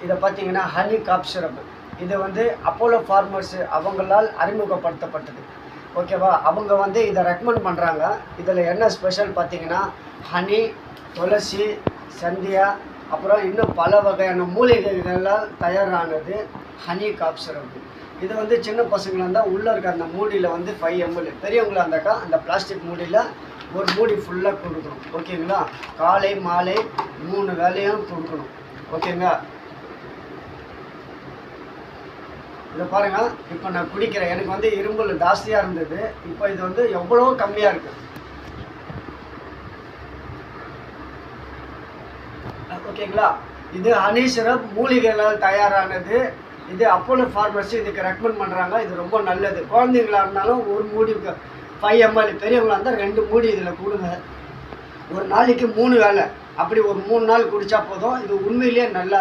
இதை பார்த்தீங்கன்னா ஹனி காப் சிரப். இது வந்து அப்போலோ ஃபார்மர்ஸ் அவங்களால் அறிமுகப்படுத்தப்பட்டது. ஓகேவா? அவங்க வந்து இதை ரெக்கமெண்ட் பண்ணுறாங்க. இதில் என்ன ஸ்பெஷல் பார்த்தீங்கன்னா ஹனி, துளசி, சந்தியா, அப்புறம் இன்னும் பல வகையான மூலிகைகளால் தயாரானது ஹனி காப் சிரப். இது வந்து சின்ன பசங்களாக இருந்தால் உள்ளே இருக்க அந்த மூடியில் வந்து 5 ml, பெரியவங்களாக இருந்தாக்கா அந்த பிளாஸ்டிக் மூடியில் ஒரு மூடி ஃபுல்லாக கொடுக்கணும். ஓகேங்களா? காலை மாலை 3 வேளையும் கொடுக்கணும். ஓகேங்களா? இதை பாருங்கள், இப்போ நான் குடிக்கிறேன். எனக்கு வந்து இரும்பல் ஜாஸ்தியாக இருந்தது. இப்போ இது வந்து எவ்வளோ கம்மியாக இருக்குது. ஓகேங்களா? இது ஹனி சிரப் மூலிகைகளால் தயாரானது. இது அப்போலோ ஃபார்மர்ஸ் இதுக்கு ரெக்கமெண்ட் பண்ணுறாங்க. இது ரொம்ப நல்லது. குழந்தைங்களாக இருந்தாலும் ஒரு மூடி 5 ml, பெரியவங்களாக இருந்தால் 2 மூடி இதில் கொடுங்க. ஒரு நாளைக்கு 3 வேளை, அப்படி ஒரு 3 நாள் குடித்தா போதும். இது உண்மையிலேயே நல்லா